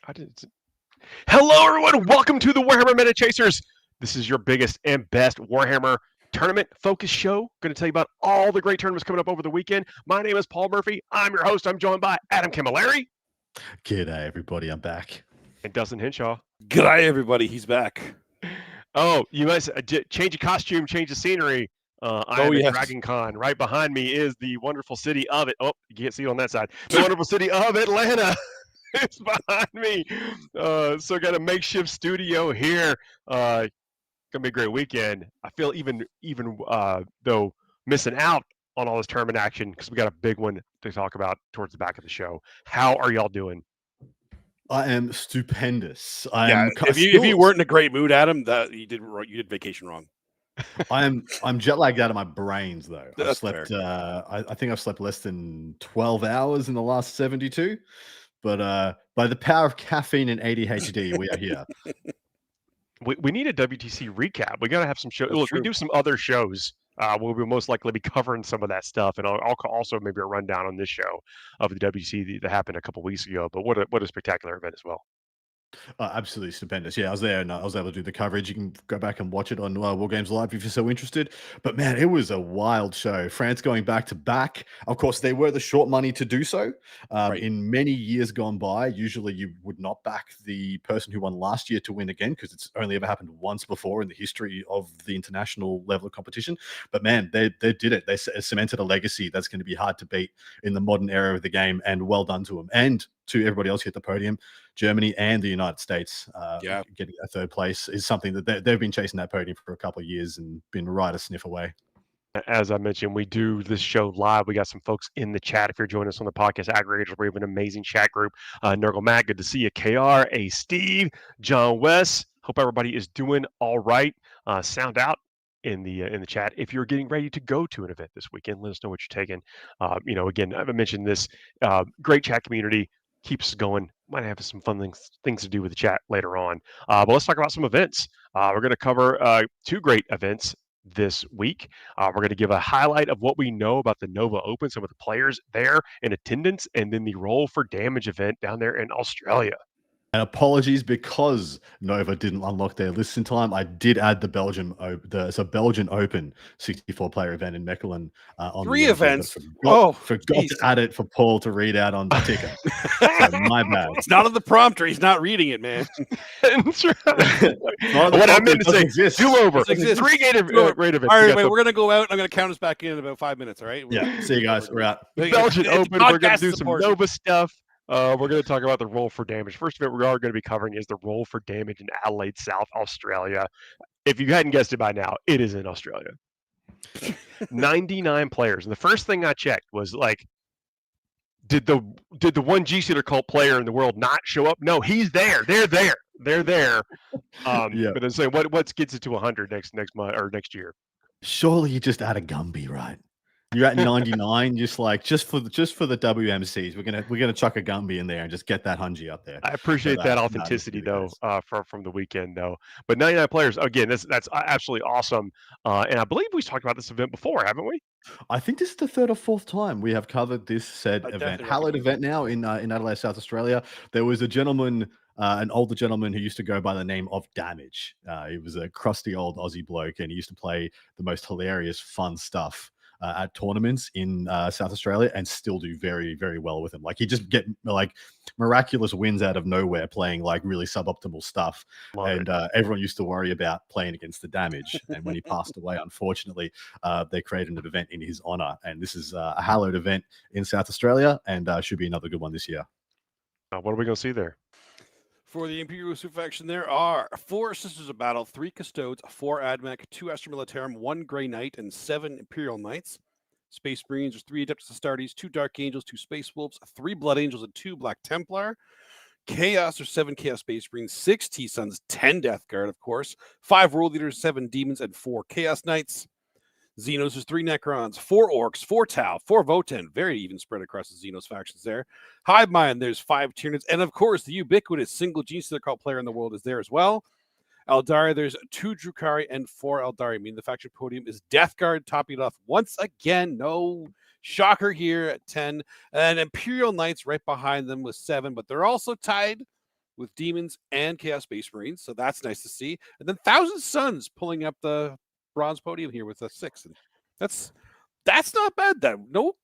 How did it... Hello, everyone. Welcome to the Warhammer Meta Chasers. This is your biggest and best Warhammer tournament focus show. Going to tell you about all the great tournaments coming up over the weekend. My name is Paul Murphy. I'm your host. I'm joined by Adam Camilleri. G'day, everybody. I'm back. And Dustin Henshaw. G'day, everybody. He's back. Oh, you guys change of costume, change of scenery. I am at Dragon Con. Right behind me is the wonderful city of it. Oh, you can't see it on that side. The wonderful city of Atlanta. It's behind me. So got a makeshift studio here. Gonna be a great weekend. I feel even though missing out on all this tournament action because we got a big one to talk about towards the back of the show. How are y'all doing? I am stupendous. If you weren't in a great mood, Adam, that you did vacation wrong. I'm jet lagged out of my brains though. That's I've slept. I think I've slept less than 12 hours in the last 72. But by the power of caffeine and ADHD, we are here. We need a WTC recap. We got to have some shows. Look, we do some other shows. We'll most likely be covering some of that stuff, and I'll also maybe a rundown on this show of the WTC that happened a couple weeks ago. But what a spectacular event as well. Absolutely stupendous. Yeah, I was there and I was able to do the coverage. You can go back and watch it on War Games Live if you're so interested. But man, it was a wild show. France going back to back. Of course, they were the short money to do so. Right. In many years gone by, usually you would not back the person who won last year to win again because it's only ever happened once before in the history of the international level of competition. But man, they did it. They cemented a legacy that's going to be hard to beat in the modern era of the game. And well done to them. And to everybody else here at the podium, Germany and the United States getting a third place is something that they've been chasing that podium for a couple of years and been right a sniff away. As I mentioned, we do this show live. We got some folks in the chat. If you're joining us on the podcast aggregators, we have an amazing chat group. Nurgle Matt, good to see you. KR, A Steve, John West. Hope everybody is doing all right. Sound out in the chat if you're getting ready to go to an event this weekend. Let us know what you're taking. Again, I mentioned this great chat community. Keeps going. Might have some fun things to do with the chat later on. But let's talk about some events. We're going to cover two great events this week. We're going to give a highlight of what we know about the Nova Open, some of the players there in attendance, and then the Roll for Damage event down there in Australia. And apologies because Nova didn't unlock their list in time. I did add the Belgian Open 64-player event in Mechelen on 3 events. Forgot to add it for Paul to read out on the ticker. So my bad. It's not on the prompter. He's not reading it, man. What I meant to say, do over. 3 great events. All right, we're going to go out. I'm going to count us back in about 5 minutes, all right? Yeah, see you guys. We're out. Belgian Open. We're going to do some Nova stuff. We're going to talk about the Roll for Damage. First event we are going to be covering is the Roll for Damage in Adelaide, South Australia. If you hadn't guessed it by now, it is in Australia. 99 players. And the first thing I checked was like, did the one G-Seater cult player in the world not show up? No, he's there. They're there. But I'm saying, what gets it to 100 next month or next year? Surely you just add a Gumby, right? You're at 99, just for the WMCs, we're gonna chuck a Gumby in there and just get that Hungy up there. I appreciate that authenticity though, from the weekend though. But 99 players again, that's absolutely awesome. And I believe we've talked about this event before, haven't we? I think this is the 3rd or 4th time we have covered this said event, hallowed event now in Adelaide, South Australia. There was a gentleman. An older gentleman who used to go by the name of Damage. He was a crusty old Aussie bloke, and he used to play the most hilarious, fun stuff at tournaments in South Australia and still do very, very well with him. Like he just get like miraculous wins out of nowhere playing like really suboptimal stuff. Everyone used to worry about playing against the Damage. And when he passed away, unfortunately, they created an event in his honor. And this is a hallowed event in South Australia and should be another good one this year. What are we going to see there? For the Imperial Super faction, there are 4 Sisters of Battle, 3 Custodes, 4 Admech, 2 Astra Militarum, 1 Grey Knight, and 7 Imperial Knights. Space Marines, there's 3 Adeptus Astartes, 2 Dark Angels, 2 Space Wolves, 3 Blood Angels, and 2 Black Templar. Chaos, there's 7 Chaos Space Marines, 6 T-Suns, 10 Death Guard, of course, 5 World Leaders, 7 Demons, and 4 Chaos Knights. Xenos, there's 3 Necrons, 4 Orcs, 4 Tau, 4 Votan. Very even spread across the Xenos factions there. Hive Mind, there's 5 Tyranids. And of course, the ubiquitous single G-Seater cult player in the world is there as well. Eldari, there's 2 Drukhari and 4 Eldari. Meaning the faction podium is Death Guard, topping it off once again. No shocker here at 10. And Imperial Knights right behind them with 7. But they're also tied with Demons and Chaos Space Marines, so that's nice to see. And then Thousand Suns pulling up the bronze podium here with a 6, and that's not bad. Then no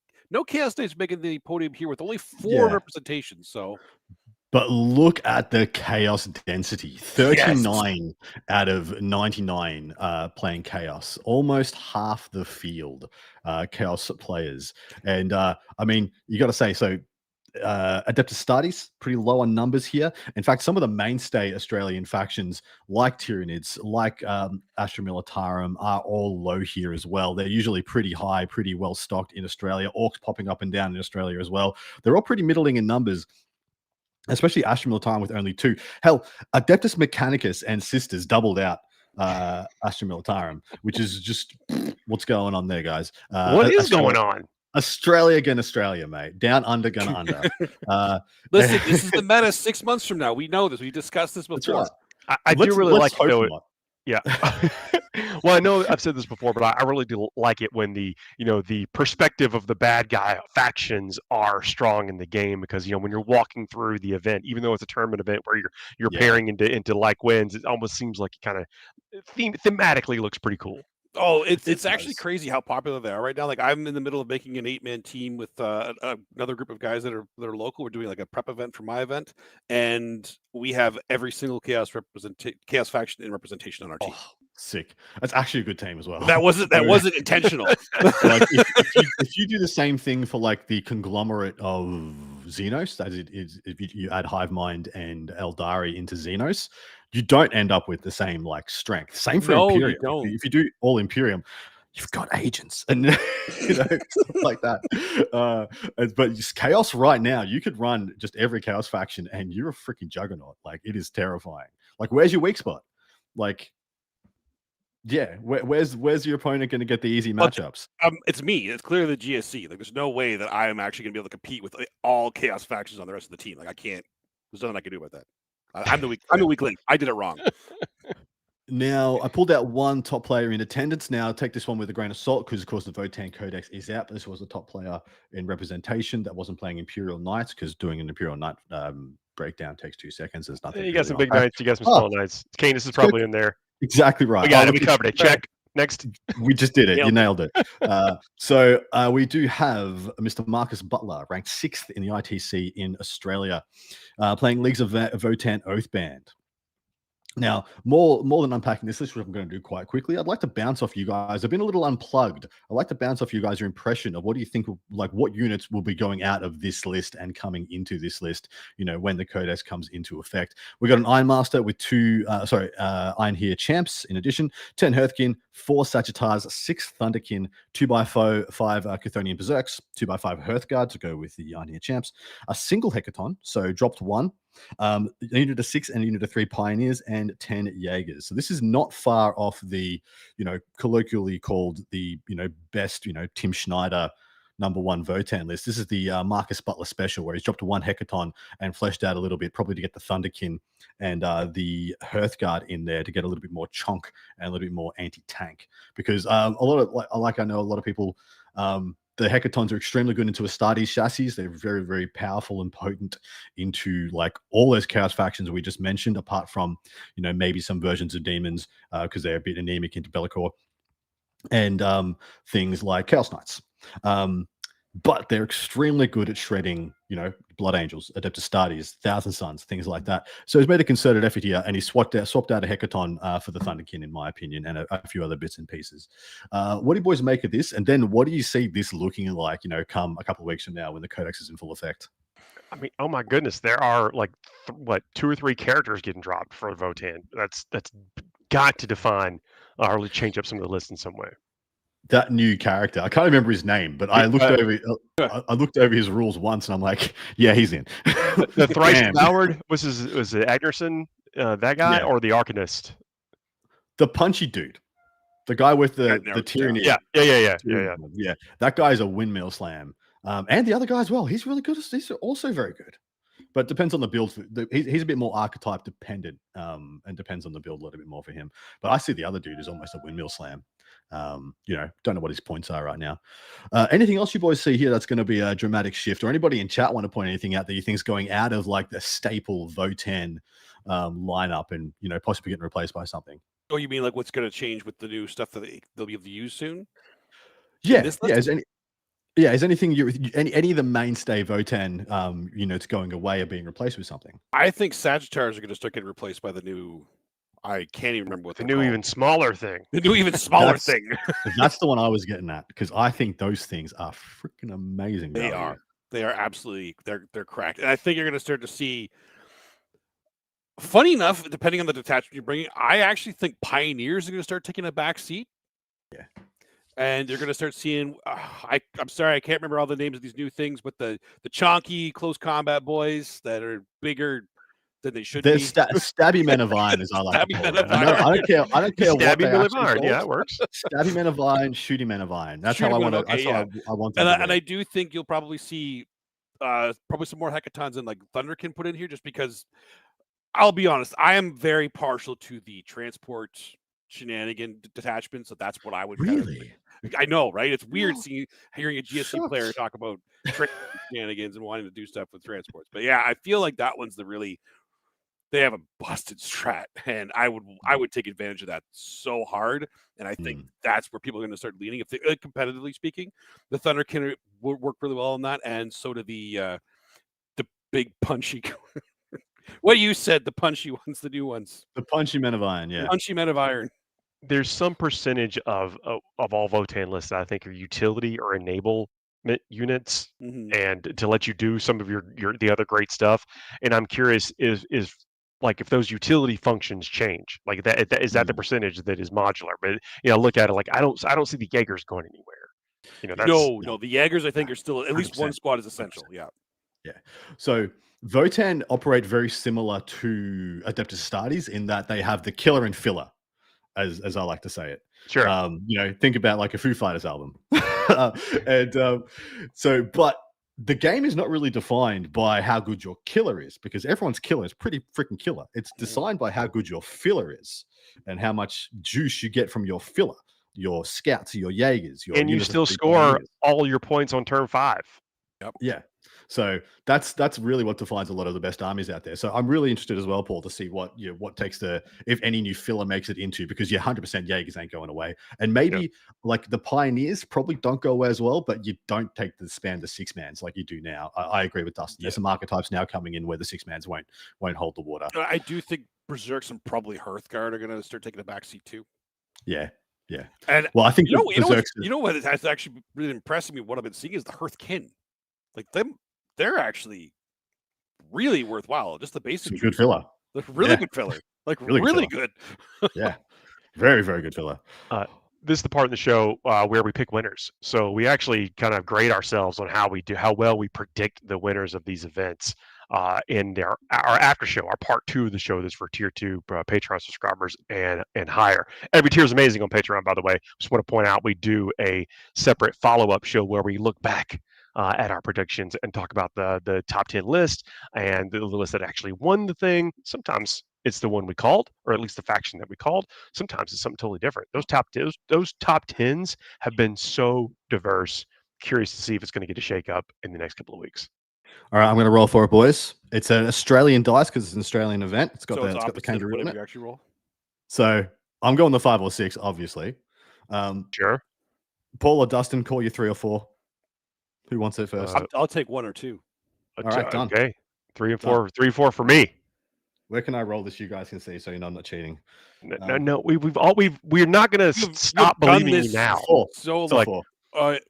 Chaos Knights making the podium here with only 4 representations. So, but look at the Chaos density: 39 out of 99 playing Chaos, almost half the field Chaos players. And I mean, you got to say so. Adeptus Astartes, pretty low on numbers here. In fact, some of the mainstay Australian factions like Tyranids, like Astra Militarum, are all low here as well. They're usually pretty high, pretty well stocked in Australia. Orcs popping up and down in Australia as well. They're all pretty middling in numbers, especially Astra Militarum with only 2. Hell, Adeptus Mechanicus and Sisters doubled out Astra Militarum, which is just what's going on there, guys. What is going on? Australia against Australia, mate. Down under, gonna under. Listen, this is the meta 6 months from now. We know this. We discussed this before. Right. I do really like it, though. Yeah. Well, I know I've said this before, but I really do like it when the perspective of the bad guy factions are strong in the game, because when you're walking through the event, even though it's a tournament event where you're pairing into like wins, it almost seems like it kind of thematically looks pretty cool. Oh, it's actually crazy how popular they are right now. Like, I'm in the middle of making an 8-man team with another group of guys that are local. We're doing like a prep event for my event, and we have every single Chaos faction in representation on our team. Oh, sick. That's actually a good team as well. That wasn't intentional. Like, if you do the same thing for like the conglomerate of Xenos, as it is, if you add Hivemind and Eldari into Xenos, you don't end up with the same like strength. Same for Imperium. You don't. If you do all Imperium, you've got agents and stuff like that. But just Chaos right now, you could run just every Chaos faction and you're a freaking juggernaut. Like, it is terrifying. Like, where's your weak spot? Like, yeah, where's your opponent going to get the easy matchups? It's me. It's clearly the GSC. Like, there's no way that I am actually going to be able to compete with all Chaos factions on the rest of the team. Like, I can't. There's nothing I can do about that. I'm the weak link. I did it wrong. Now, I pulled out one top player in attendance. Now, take this one with a grain of salt because, of course, the Votann Codex is out. But this was a top player in representation that wasn't playing Imperial Knights, because doing an Imperial Knight breakdown takes 2 seconds. There's nothing. You got some big knights. You got some small knights. Canis is probably in there. Exactly right. We covered it. Check. Next. We just did it. You nailed it. So we do have Mr. Marcus Butler, ranked 6th in the ITC in Australia, playing Leagues of Votann Oathband. Now, more than unpacking this list, which I'm going to do quite quickly, I'd like to bounce off you guys. I've been a little unplugged. I'd like to bounce off you guys your impression of what do you think, like, what units will be going out of this list and coming into this list, when the Codex comes into effect. We got an Ironmaster with 2, Iron Here champs in addition, 10 Hearthkin, 4 Sagittars, 6 Thunderkin, 2x5 Chthonian Berserks, 2x5 Hearthguard to go with the Iron Here champs, a single Hecaton, so dropped 1. A unit of 6 and a unit of 3 Pioneers, and 10 Jaegers. So this is not far off the, colloquially called the, best, Tim Schneider #1 Votann list. This is the Marcus Butler special, where he's dropped 1 Hecaton and fleshed out a little bit, probably to get the Thunderkin and the Hearthguard in there to get a little bit more chonk and a little bit more anti-tank. Because I know a lot of people, the Hecatons are extremely good into Astartes chassis. They're very, very powerful and potent into like all those Chaos factions we just mentioned, apart from, maybe some versions of Demons, because they're a bit anemic into Bellicor, and things like Chaos Knights. But they're extremely good at shredding, Blood Angels, Adeptus Astartes, Thousand Suns, things like that. So he's made a concerted effort here, and he swapped out a Hecaton for the Thunderkin, in my opinion, and a few other bits and pieces. What do you boys make of this? And then what do you see this looking like, come a couple of weeks from now when the Codex is in full effect? I mean, oh my goodness, there are like 2 or 3 characters getting dropped for Votann. That's got to define or really change up some of the list in some way. That new character, I can't remember his name, but I looked over his rules once, and I'm like, yeah, he's in. The thrice devoured was it Agnerson, that guy, or the Arcanist? The punchy dude, the guy with the tyranny. Yeah. That guy's a windmill slam, and the other guy as well. He's really good. He's also very good. but it depends on the build. He's a bit more archetype dependent, and depends on the build a little bit more for him. But I see the other dude is almost a windmill slam. Don't know what his points are right now. Anything else you boys see here that's going to be a dramatic shift, or anybody in chat want to point anything out that you think is going out of like the staple Voten lineup and possibly getting replaced by something? Oh, you mean like what's going to change with the new stuff that they'll be able to use soon? Yeah, is anything any of the mainstay Voten units going away or being replaced with something? I think Sagittars are going to start getting replaced by the new. I can't even remember what the new, even smaller thing. The new, even smaller thing. That's the one I was getting at, because I think those things are freaking amazing. They are absolutely they're cracked, and I think you're going to start to see. Funny enough, depending on the detachment you're bringing, I actually think Pioneers are going to start taking a back seat. Yeah. And you're going to start seeing. I'm sorry, I can't remember all the names of these new things, but the chonky close combat boys that are bigger than they should be. Stabby men of iron, as I like to call them. I don't care. I don't care what they are. Yeah, it works. Stabby men of iron, shooty men of iron. That's how I want to. That's how I want to. And I do think you'll probably see probably some more hecatons than like Thunderkin put in here, just because. I'll be honest, I am very partial to the transport shenanigan detachment, so that's what I would really. I know, right? It's weird hearing a GSC player talk about shenanigans and wanting to do stuff with transports. But yeah, I feel like that one's they have a busted strat, and I would take advantage of that so hard. And I think that's where people are going to start leaning. If they competitively speaking, the Thunderkin will work really well on that, and so do the big punchy. What you said, the punchy ones, the new ones. The punchy men of iron, yeah. Punchy men of iron. There's some percentage of all Votan lists that I think are utility or enable units, and to let you do some of the other great stuff. And I'm curious, is like if those utility functions change, like that is that the percentage that is modular? But look at it like I don't see the Jaegers going anywhere. No, the Jaegers I think are still at least one squad is essential. 100%. Yeah. So Votan operate very similar to Adeptus Astartes in that they have the killer and filler, as I like to say it. Sure. Think about like a Foo Fighters album. But the game is not really defined by how good your killer is, because everyone's killer is pretty freaking killer. It's designed by how good your filler is and how much juice you get from your filler, your scouts, your Jaegers. And you still score all your points on turn 5. Yep. Yeah. So that's really what defines a lot of the best armies out there. So I'm really interested as well, Paul, to see what takes if any new filler makes it into, because 100% Jaegers ain't going away, and maybe like the Pioneers probably don't go away as well, but you don't take the 6-mans like you do now. I agree with Dustin. There's some archetypes now coming in where the 6-mans won't hold the water. I do think Berserks and probably Hearthguard are going to start taking a backseat too. Yeah. And well, I think what has actually really impressed me. What I've been seeing is the Hearthkin. Like they're actually really worthwhile. Just the basic good filler. Really good filler. Like really good. Yeah. Very, very good filler. This is the part of the show where we pick winners. So we actually kind of grade ourselves on how well we predict the winners of these events in our after show, our part 2 of the show. That's for tier 2 Patreon subscribers and higher. Every tier is amazing on Patreon, by the way. Just want to point out we do a separate follow-up show where we look back at our predictions and talk about the top 10 list and the list that actually won the thing. Sometimes it's the one we called, or at least the faction that we called. Sometimes it's something totally different. Those top 10s have been so diverse. Curious to see if it's going to get a shake up in the next couple of weeks. All right, I'm going to roll for it, boys. It's an Australian dice because it's an Australian event. It's got the kangaroo in it. You actually roll. So I'm going the 5 or 6, obviously. Sure. Paul or Dustin, call you 3 or 4. Who wants it first? I'll take 1 or 2. All right, done. Okay, 3 and 4. 3 and 4 for me. Where can I roll this? You guys can see, so you know I'm not cheating. No. We're not going to stop believing you now. So like,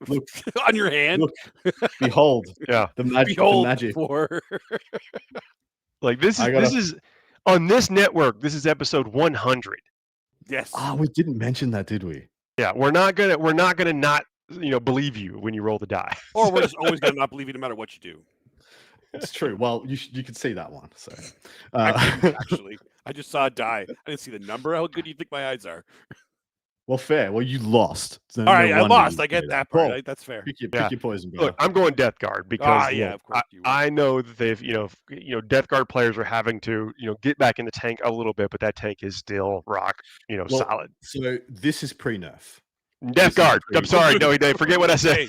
look on your hand. Look, behold, the magic. Behold the magic. Like this is on this network. This is episode 100. Yes. We didn't mention that, did we? Yeah, we're not gonna not believe you when you roll the die. Or we're just always gonna not believe you no matter what you do. It's true. Well, you could see that one. So actually, I just saw a die. I didn't see the number. How good do you think my eyes are? Well, fair. Well, you lost. So All right, no I wonder lost. you I get say that Paul, part. That's fair. pick Yeah. your poison, bro. Look, I'm going Death Guard because yeah, look, of course you would. I know that they've Death Guard players are having to get back in the tank a little bit, but that tank is still rock solid. So this is pre-nerf. Death Guard. I'm sorry, no, forget what I said.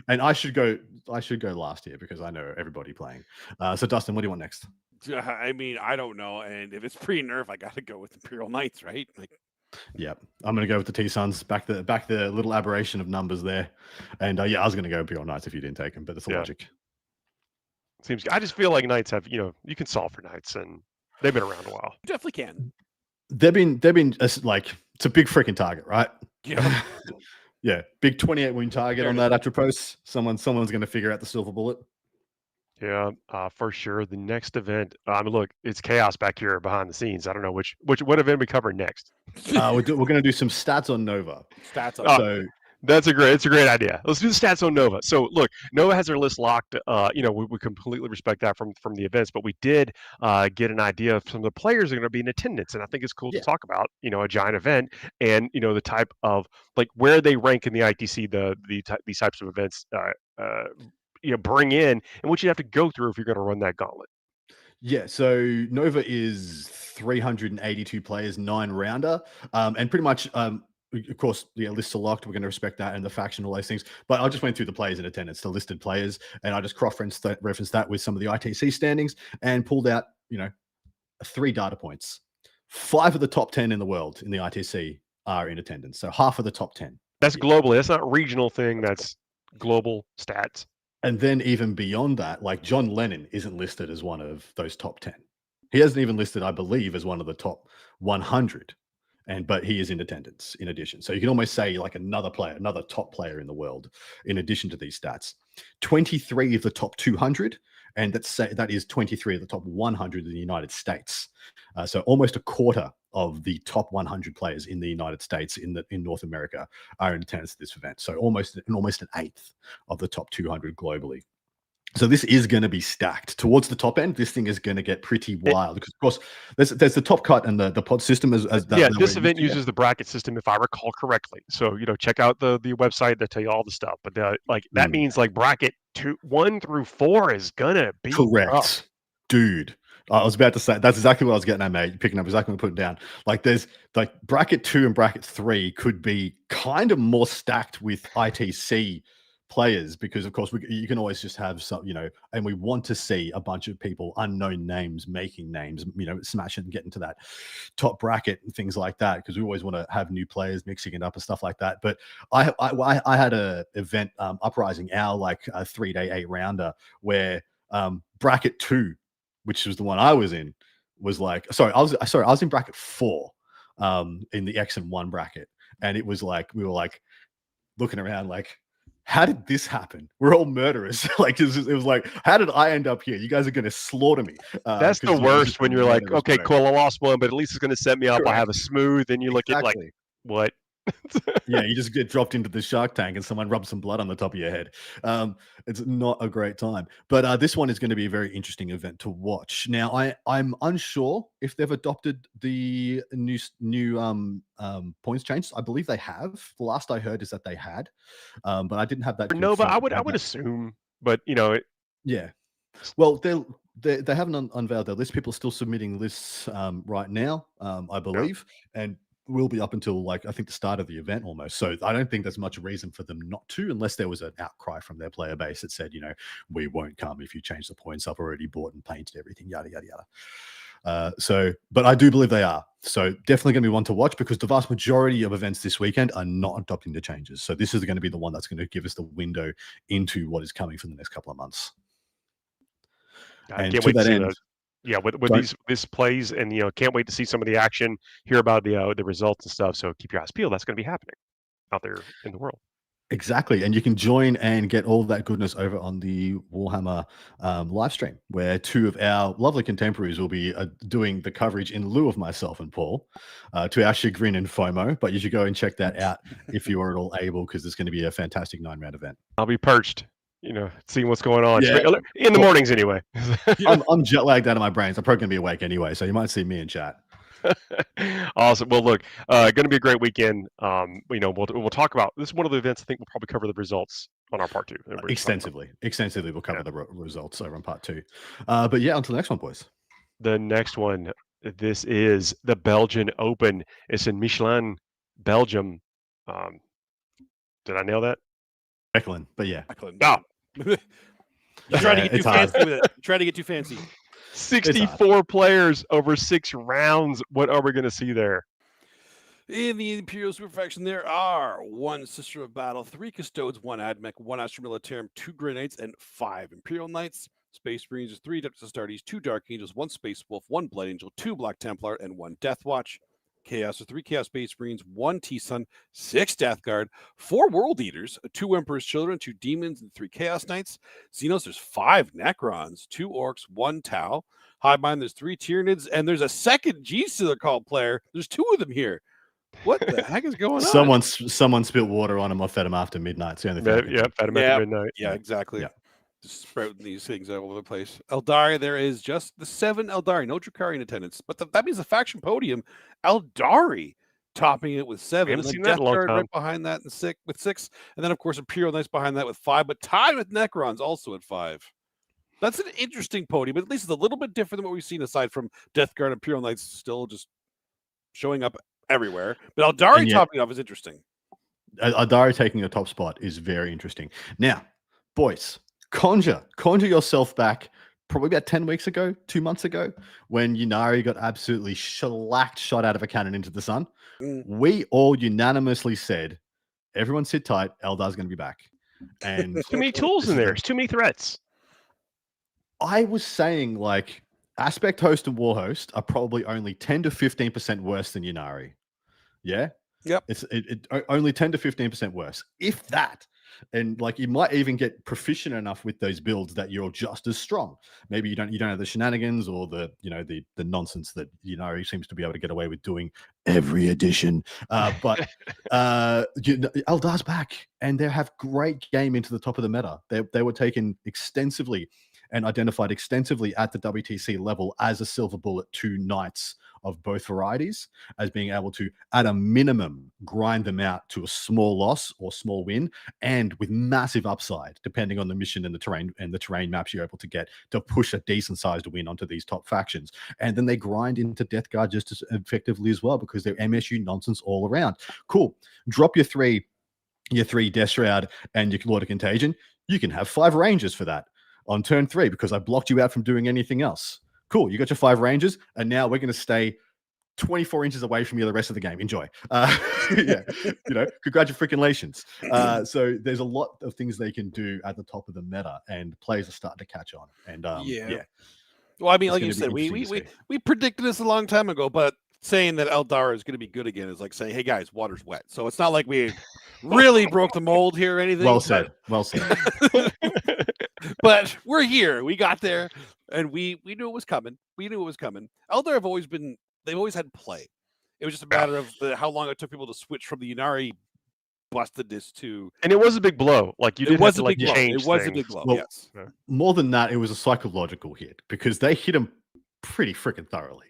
And I should go last here because I know everybody playing. So Dustin, what do you want next? I mean, I don't know. And if it's pre-nerf, I got to go with Imperial Knights, right? Like, yeah, I'm going to go with the T-Suns. Back the little aberration of numbers there. And I was going to go Imperial Knights if you didn't take them, but it's the logic. I just feel like Knights have, you can solve for Knights, and they've been around a while. You definitely can. They've been like, it's a big freaking target, right? Yeah. Yeah, big 28 wound target on that Atropos. Someone's going to figure out the silver bullet. Yeah, for sure. The next event, look, it's chaos back here behind the scenes. I don't know what event we cover next. We're going to do some stats on Nova. So it's a great idea. Let's do the stats on Nova. So look, Nova has their list locked. We completely respect that from the events, but we did get an idea of some of the players are going to be in attendance, and I think it's cool to talk about a giant event and the type of like where they rank in the ITC, these types of events. Bring in and what you have to go through if you're going to run that gauntlet. Yeah, so Nova is 382 players, 9-rounder, and pretty much, of course, lists are locked. We're going to respect that and the faction, all those things. But I just went through the players in attendance, the listed players, and I just cross-referenced that with some of the ITC standings and pulled out, 3 data points. 5 of the top 10 in the world in the ITC are in attendance, so half of the top 10. That's globally. That's not a regional thing. That's global stats. And then even beyond that, like John Lennon isn't listed as one of those top 10. He hasn't even listed, I believe, as one of the top 100. But he is in attendance in addition. So you can almost say like another top player in the world, in addition to these stats. 23 of the top 200, and that is 23 of the top 100 in the United States. So almost a quarter of the top 100 players in the United States in North America are in attendance at this event. So almost an eighth of the top 200 globally. So this is going to be stacked towards the top end. This thing is going to get pretty wild because, of course, there's the top cut and the pod system as that. Yeah, this event uses the bracket system, if I recall correctly. So check out the website that tell you all the stuff. But that means like bracket 1 through 4 is gonna be correct, rough. Dude. I was about to say that's exactly what I was getting at, mate. Picking up exactly what I put it down. Like there's like bracket 2 and bracket 3 could be kind of more stacked with ITC players because of course you can always just have some, and we want to see a bunch of people, unknown names, making names, smash it and get into that top bracket and things like that because we always want to have new players mixing it up and stuff like that. But I had a event, Uprising, our like a 3-day 8-rounder where bracket 2, which was the one I was in, was like I was in bracket 4 in the X and 1 bracket, and it was like we were like looking around like, how did this happen? We're all murderers. Like it was like, how did I end up here? You guys are going to slaughter me. That's the worst when you're like, okay, cool, I lost one, but at least it's going to set me up. I have a smooth, and you look at like, what? Yeah, you just get dropped into the shark tank and someone rubs some blood on the top of your head. It's not a great time. But this one is going to be a very interesting event to watch. Now, I'm unsure if they've adopted the new points change. I believe they have. The last I heard is that they had, but I didn't have that. No, but I would assume. But yeah. Well, they haven't unveiled their list. People are still submitting lists right now, I believe, and will be up until like I think the start of the event almost. So I don't think there's much reason for them not to, unless there was an outcry from their player base that said, we won't come if you change the points. I've already bought and painted everything, yada yada yada. But I do believe they are. So definitely going to be one to watch because the vast majority of events this weekend are not adopting the changes. So this is going to be the one that's going to give us the window into what is coming for the next couple of months. I can't wait to see those. Yeah, with this plays, and can't wait to see some of the action, hear about the results and stuff. So keep your eyes peeled. That's going to be happening out there in the world. Exactly, and you can join and get all that goodness over on the Warhammer live stream, where 2 of our lovely contemporaries will be doing the coverage in lieu of myself and Paul, to our chagrin and FOMO. But you should go and check that out if you are at all able, because there's going to be a fantastic 9-round event. I'll be perched. Seeing what's going on in the mornings anyway. I'm jet lagged out of my brains. I'm probably gonna be awake anyway, so you might see me in chat. Awesome. Well, look, going to be a great weekend. We'll talk about this. Is one of the events I think we'll probably cover the results on our part 2. Extensively, we'll cover the results over on part 2. But yeah, on to the next one, boys. The next one. This is the Belgian Open. It's in Michelin, Belgium. Did I nail that? Mechelen, but yeah. Trying to get too fancy with it. Trying to get too fancy. 64 players over 6 rounds. What are we going to see there? In the Imperial Super Faction, there are 1 Sister of Battle, 3 Custodes, 1 Admech, 1 Astra Militarum, 2 Grey Knights, and 5 Imperial Knights. Space Marines, 3 Adeptus Astartes, 2 Dark Angels, 1 Space Wolf, 1 Blood Angel, 2 Black Templar, and 1 Death Watch. Chaos, 3 Chaos Space Marines, 1 T-Sun, 6 Death Guard, 4 World Eaters, 2 Emperor's Children, 2 Demons, and 3 Chaos Knights. Xenos, there's 5 Necrons, 2 Orcs, 1 Tau. Highbind, there's 3 Tyranids, and there's a second G-Sealer called player. There's 2 of them here. What the heck is going on? Someone spilled water on him or fed him after midnight. Fed him after midnight. Yeah, exactly. Yeah. Just sprouting these things all over the place. Eldari, there is just the 7 Eldari, no Drakari in attendance. But that means the faction podium, Eldari topping it with 7. And then Death Guard right behind that with 6. And then, of course, Imperial Knights behind that with 5. But tied with Necrons also at 5. That's an interesting podium, but at least it's a little bit different than what we've seen aside from Death Guard and Imperial Knights still just showing up everywhere. But Eldari topping off is interesting. Eldari taking the top spot is very interesting. Now, boys, conjure yourself back probably about 10 weeks ago, 2 months ago, when Ynnari got absolutely shot out of a cannon into the sun. We all unanimously said, everyone sit tight, Eldar's going to be back. And too many tools in there. There's too many threats. I was saying, like, Aspect Host and War Host are probably only 10 to 15% worse than Ynnari. Yeah? Yep. It's only 10 to 15% worse, if that. And like you might even get proficient enough with those builds that you're just as strong. Maybe you don't have the shenanigans or the nonsense that Ynnari seems to be able to get away with doing every edition. But Eldar's back, and they have great game into the top of the meta. They were taken extensively and identified extensively at the WTC level as a silver bullet to knights of both varieties, as being able to, at a minimum, grind them out to a small loss or small win, and with massive upside, depending on the mission and the terrain maps you're able to get to push a decent-sized win onto these top factions. And then they grind into Death Guard just as effectively as well, because they're MSU nonsense all around. Cool. Drop your three Death Shroud and your Lord of Contagion. You can have 5 Rangers for that on turn 3 because I blocked you out from doing anything else. Cool, you got your 5 Rangers, and now we're going to stay 24 inches away from you the rest of the game. Enjoy. Congratulations. So there's a lot of things they can do at the top of the meta, and players are starting to catch on. And well, I mean, like you said, we predicted this a long time ago, but saying that Eldar is going to be good again is like saying, hey guys, water's wet. So it's not like we really broke the mold here or anything. Well said. But we're here. We got there, and we knew it was coming. Eldar they've always had play. It was just a matter of how long it took people to switch from the Ynnari bustedness to. And it was a big blow. Like you didn't have to change. It was a big blow. Well, yes. More than that, it was a psychological hit because they hit him pretty freaking thoroughly.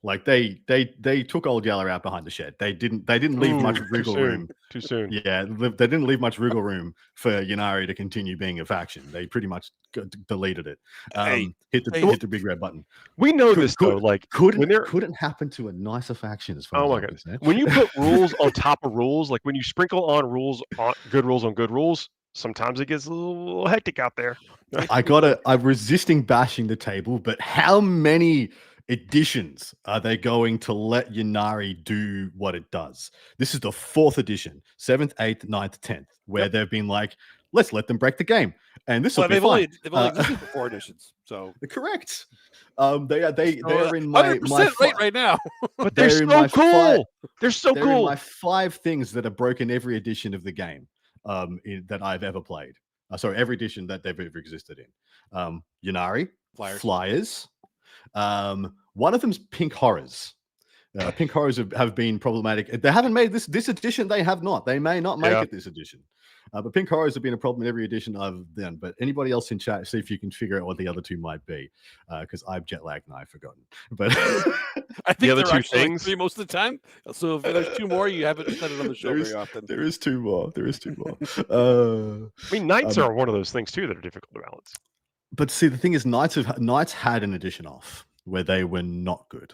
Like they took old Yeller out behind the shed. They didn't leave much wriggle room. Too soon. Yeah, they didn't leave much wriggle room for Ynnari to continue being a faction. They pretty much deleted it. Hit the big red button. We know this though. Like couldn't happen to a nicer faction as far as my goodness. When you put rules on top of rules, like when you sprinkle on rules on good rules, sometimes it gets a little hectic out there. I'm resisting bashing the table, but how many editions are they going to let Ynnari do what it does? This is the 4th edition, 7th, 8th, 9th, 10th, where they've been like, let's let them break the game, and this will be fine. They've only existed for 4 editions, so correct. They are in my 100% right now, but they're so cool. They're so cool. In my 5 things that have broken every edition of the game that I've ever played. Every edition that they've ever existed in. Ynnari, Flyers. One of them's Pink Horrors. Pink Horrors have been problematic. They haven't made this edition. They have not. They may not make it this edition. But Pink Horrors have been a problem in every edition I've done. But anybody else in chat, see if you can figure out what the other 2 might be. Because I've jet lagged and I've forgotten. But I think other there are two actually like things- 3 most of the time. So if there's 2 more, you haven't said it on the show very often. There is 2 more. There is 2 more. I mean, Knights are one of those things too that are difficult to balance. But see, the thing is, Knights had an edition off where they were not good.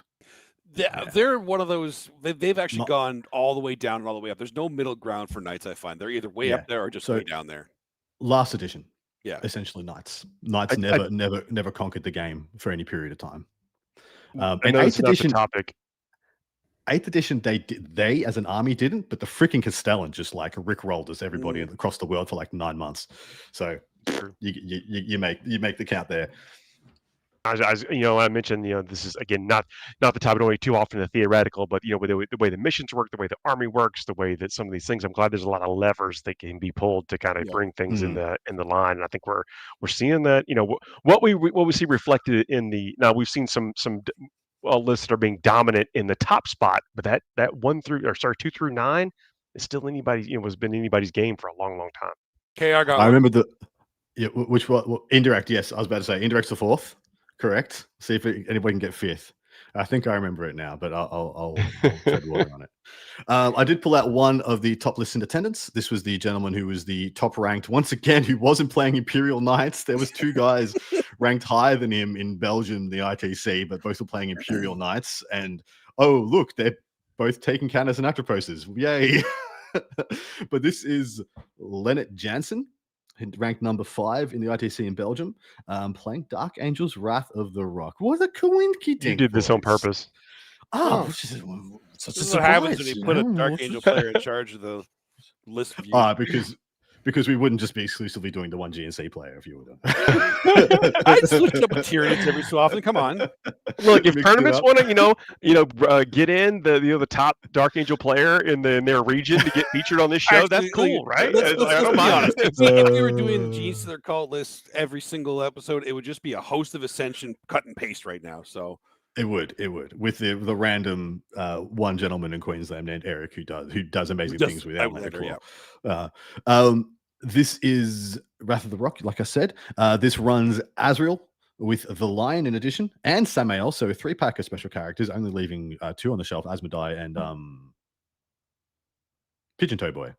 They're one of those. They've actually gone all the way down and all the way up. There's no middle ground for Knights. I find they're either way up there or just way down there. Last edition, yeah, essentially Knights never conquered the game for any period of time. And 8th edition topic. 8th edition, they as an army didn't, but the freaking Castellan just like rickrolled us everybody across the world for like 9 months. So you make the count there. I mentioned, this is again not the topic only too often the theoretical, but with the way the missions work, the way the army works, the way that some of these things. I'm glad there's a lot of levers that can be pulled to kind of bring things in the line, and I think we're seeing that. What we see reflected in the now we've seen some lists that are being dominant in the top spot, but that 2 through 9 is still anybody's. Was been anybody's game for a long time. Okay, I remember which one? Well, indirect. Yes, I was about to say indirect's the 4th. Correct. See if anybody can get 5th. I think I remember it now, but I'll tread water on it. I did pull out one of the top lists in attendance. This was the gentleman who was the top ranked once again, who wasn't playing Imperial Knights. There was 2 guys ranked higher than him in Belgium, the ITC, but both were playing Imperial Knights. And look, they're both taking cannons and actroposes. Yay! But this is Leonard Jansen, ranked number 5 in the ITC in Belgium, playing Dark Angels Wrath of the Rock. What a coinky-dink. You did this on purpose. This is what happens when you put a Dark Angel player in charge of the list view. Because we wouldn't just be exclusively doing the one GNC player if you would. I switch up with Tyranids every so often. Come on. Look, if tournaments want to, get in the top Dark Angel player in their region to get featured on this show, that's cool, right? Let's be honest. If we were doing Genes to their cult list every single episode, it would just be a host of Ascension cut and paste right now. So it would with the random one gentleman in Queensland named Eric who does amazing things with Outlander. This is Wrath of the Rock, like I said. This runs Azrael with the Lion in addition, and Samael, so a 3-pack of special characters, only leaving 2 on the shelf, Asmodai and Pigeon Toe Boy.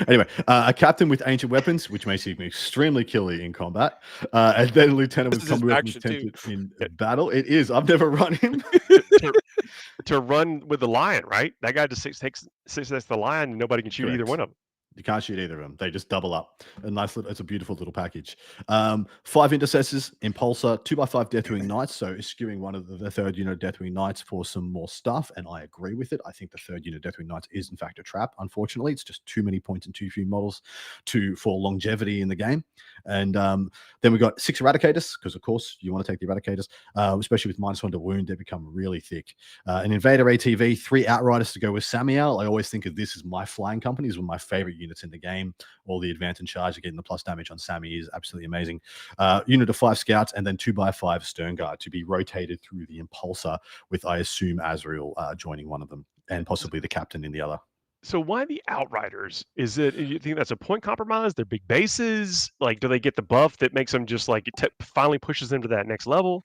Anyway, a captain with ancient weapons, which makes him extremely killy in combat, and then a lieutenant with combat weapons tempted in battle. It is. I've never run him. to run with the Lion, right? That guy just takes the Lion, and nobody can shoot either one of them. You can't shoot either of them. They just double up. It's a beautiful little package. 5 intercessors, Impulsor, 2x5 Deathwing Knights. So skewing one of the 3rd unit Deathwing Knights for some more stuff. And I agree with it. I think the 3rd unit Deathwing Knights is in fact a trap. Unfortunately, it's just too many points and too few models for longevity in the game. And then we got 6 Eradicators, because of course you want to take the Eradicators, especially with -1 to wound. They become really thick. An Invader ATV, 3 Outriders to go with Samael. I always think of this as my flying company. Is one of my favorite units in the game. All the advance and charge, getting the plus damage on Sammy is absolutely amazing. Unit of 5 scouts, and then 2x5 Stern Guard to be rotated through the Impulsor, with I assume Azrael joining one of them, and possibly the captain in the other. So why the Outriders? Is it, you think that's a point compromise? They're big bases. Like, do they get the buff that makes them just like finally pushes them to that next level?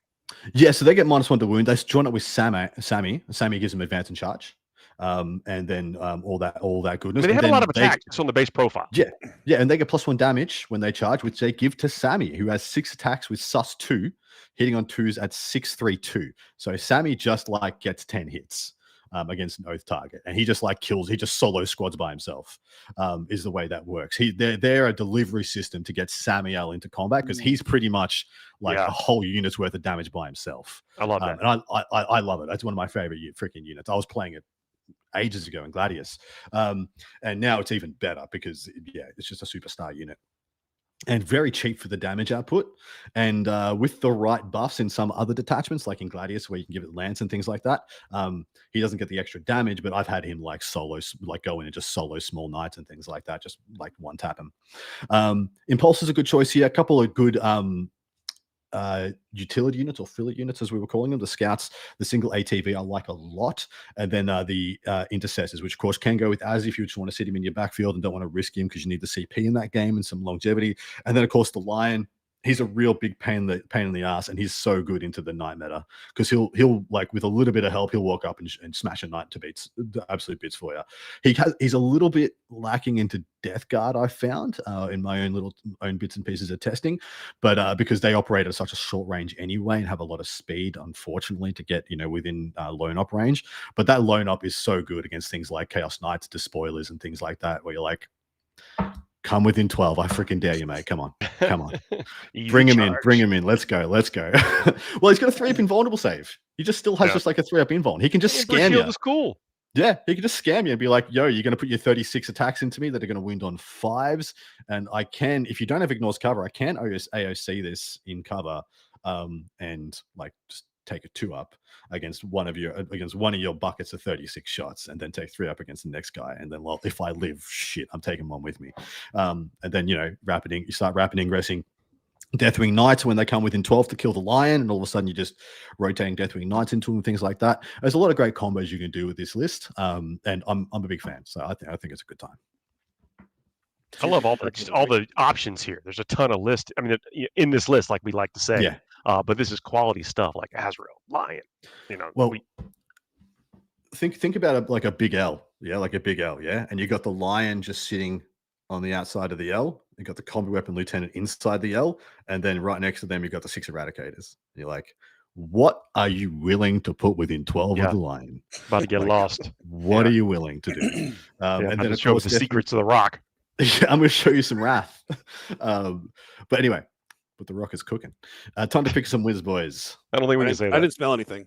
Yeah, so they get -1 to wound. They join it with Sammy. Sammy gives them advance and charge. And then all that goodness. They have a lot of attacks. It's on the base profile. Yeah, and they get +1 damage when they charge, which they give to Sammy, who has 6 attacks with sus 2, hitting on 2s at 6/3/2. So Sammy just like gets 10 hits against an oath target, and he just like kills. He just solo squads by himself. Is the way that works. They're a delivery system to get Samael into combat, because he's pretty much like a whole unit's worth of damage by himself. I love that, and I love it. That's one of my favorite freaking units. I was playing it ages ago in Gladius, and now it's even better because it's just a superstar unit and very cheap for the damage output, and with the right buffs in some other detachments like in Gladius where you can give it lance and things like that, he doesn't get the extra damage, but I've had him like solo, like go in and just solo small knights and things like that, just like one tap him. Impulse is a good choice here. A couple of good utility units, or fillet units as we were calling them, the scouts, the single ATV I like a lot, and then the intercessors, which of course can go with Az if you just want to sit him in your backfield and don't want to risk him because you need the CP in that game and some longevity. And then of course the Lion, he's a real big pain in the ass, and he's so good into the knight meta because he'll like with a little bit of help, he'll walk up and smash a knight to bits, the absolute bits for you. He's a little bit lacking into Death Guard, I found in my own bits and pieces of testing, but because they operate at such a short range anyway and have a lot of speed, unfortunately, to get within lone op range. But that lone op is so good against things like Chaos Knights, Despoilers, and things like that, where you're like, come within 12. I freaking dare you, mate. Come on. Bring him in. Let's go. Well, he's got a 3-up invulnerable save. He just still has just like a 3-up invuln. He can just scam you. Is cool. Yeah, he can just scam you and be like, yo, you're going to put your 36 attacks into me that are going to wound on 5s. And I can, if you don't have Ignore's cover, I can AOC this in cover and like just take a 2-up against one of your buckets of 36 shots, and then take 3-up against the next guy. And then, well, if I live, shit, I'm taking one with me. And then, you start rapid ingressing Deathwing Knights when they come within 12 to kill the lion, and all of a sudden you're just rotating Deathwing Knights into them, things like that. There's a lot of great combos you can do with this list, and I'm a big fan, so I think it's a good time. I love all the options here. There's a ton of list. I mean, in this list, like we like to say, but this is quality stuff like Azrael, Lion. Well, think about it like a big L, like a big L, and you got the Lion just sitting on the outside of the L. You got the combat weapon lieutenant inside the L, and then right next to them you got the 6 eradicators. You're like, what are you willing to put within 12 of the Lion? About to get lost. What are you willing to do? And then show us the secrets of the rock. I'm going to show you some wrath. But anyway, but the rock is cooking. Time to pick some wins, boys. I don't think we can say that. I didn't smell anything.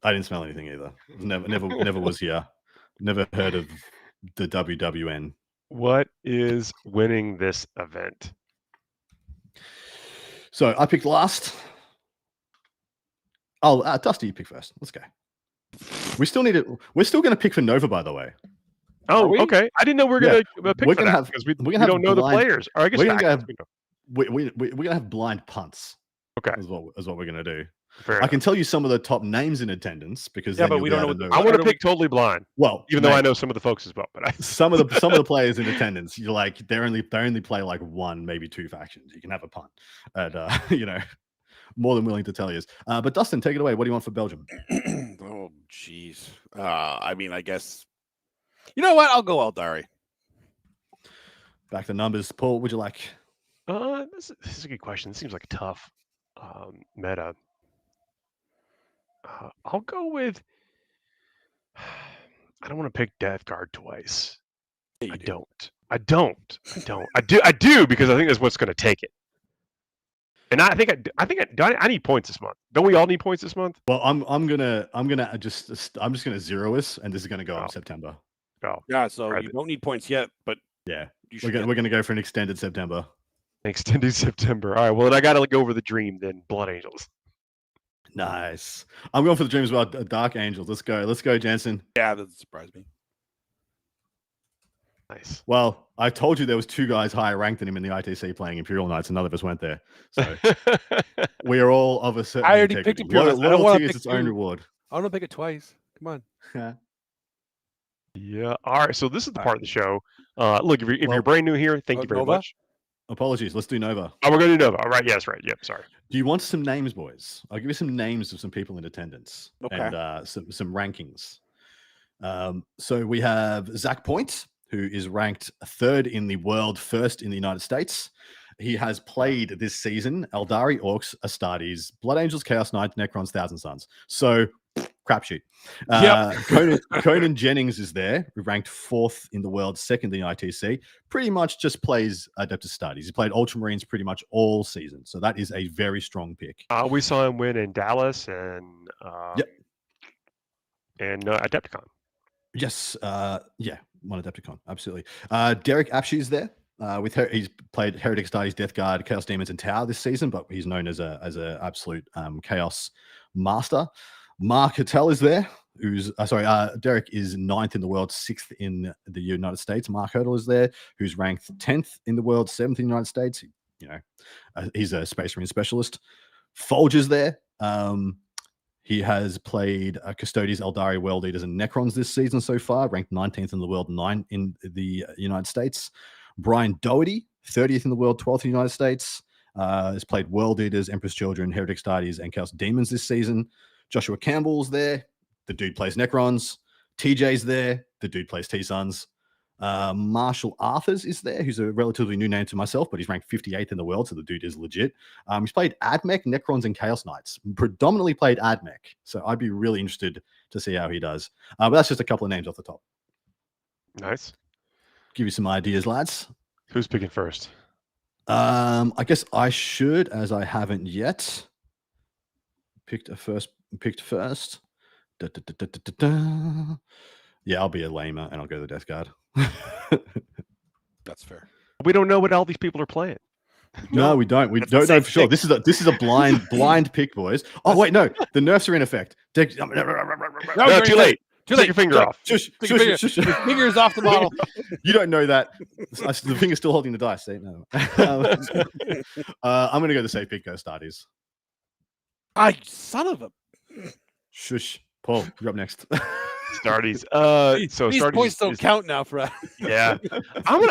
I didn't smell anything either. Never was here. Never heard of the WWN. What is winning this event? So I picked last. Oh, Dusty, you pick first. Let's go. We're still going to pick for Nova, by the way. Oh, okay. I didn't know we were going to pick for that because we don't know the players. Or I guess we're going to have blind punts. Okay, is what we're going to do. Fair I can tell you some of the top names in attendance because but we don't know. I want to pick totally blind. Well, even though I know some of the folks as well, but some of the players in attendance, you're like they only play like 1, maybe 2 factions. You can have a punt, and more than willing to tell you. But Dustin, take it away. What do you want for Belgium? Oh, jeez. I mean, I guess. You know what? I'll go Eldari. Back to numbers. Paul, would you like? This is a good question. This seems like a tough meta. I'll go with. I don't want to pick Death Guard twice. Yeah, I don't. I do because I think that's what's going to take it. And I think I need points this month. Don't we all need points this month? Well, I'm just gonna zero us, and this is gonna go in September. Oh, yeah. So you don't need points yet, but yeah, we're gonna go for an extended September. Extended September. All right. Well, then I got to go over the dream then. Blood Angels. Nice. I'm going for the dream as well. Dark Angels. Let's go, Jansen. Yeah, that surprised me. Nice. Well, I told you there was 2 guys higher ranked than him in the ITC playing Imperial Knights, and none of us went there. So we are all of a certain. I already picked Imperial. Loyalty is its own reward. I want to pick it twice. Come on. Yeah. All right. So this is the part of the show. Look, if you're brand new here, thank you very much. Apologies. Let's do Nova. Oh, we're going to do Nova. All right. Yes. Right. Yep. Sorry. Do you want some names, boys? I'll give you some names of some people in attendance and some rankings. So we have Zach Point, who is ranked 3rd in the world, 1st in the United States. He has played this season Eldari, Orcs, Astartes, Blood Angels, Chaos Knights, Necrons, Thousand Suns. So crapshoot. Conan Jennings is there, who ranked 4th in the world, 2nd in the ITC. Pretty much just plays Adeptus Astartes. He played Ultramarines pretty much all season. So that is a very strong pick. We saw him win in Dallas and Adepticon. Yes. One Adepticon. Absolutely. Derek Apshe is there. He's played Heretic Astartes, Death Guard, Chaos Demons, and Tau this season, but he's known as a absolute Chaos master. Mark Hattel is there. Derek is 9th in the world, 6th in the United States. Mark Hurdle is there, who's ranked 10th in the world, 7th in the United States. He's a Space Marine specialist. Folge is there. He has played Custodes, Eldari, World Eaters, and Necrons this season so far, ranked 19th in the world, 9th in the United States. Brian Doherty, 30th in the world, 12th in the United States. Has played World Eaters, Empress Children, Heretic Astartes, and Chaos Demons this season. Joshua Campbell's there. The dude plays Necrons. TJ's there. The dude plays T-Suns. Marshall Arthurs is there, who's a relatively new name to myself, but he's ranked 58th in the world, so the dude is legit. He's played Admech, Necrons, and Chaos Knights. Predominantly played Admech, so I'd be really interested to see how he does. But that's just a couple of names off the top. Nice. Give you some ideas, lads. Who's picking first? I guess I should, as I haven't yet. Picked first. Da, da, da, da, da, da. Yeah, I'll be a lamer and I'll go to the Death Guard. That's fair. We don't know what all these people are playing. No, we don't. We don't know for sure. This is a blind pick, boys. Oh wait, no, the nerfs are in effect. No, too late. Take your finger off. Shush. Your finger's off the model. You don't know that. The finger's still holding the dice. Say no. I'm going to go the safe pick, go Astartes. Son of a. Shush. Paul, you're up next. Astartes. So these Astartes points don't count now for us. Yeah. I'm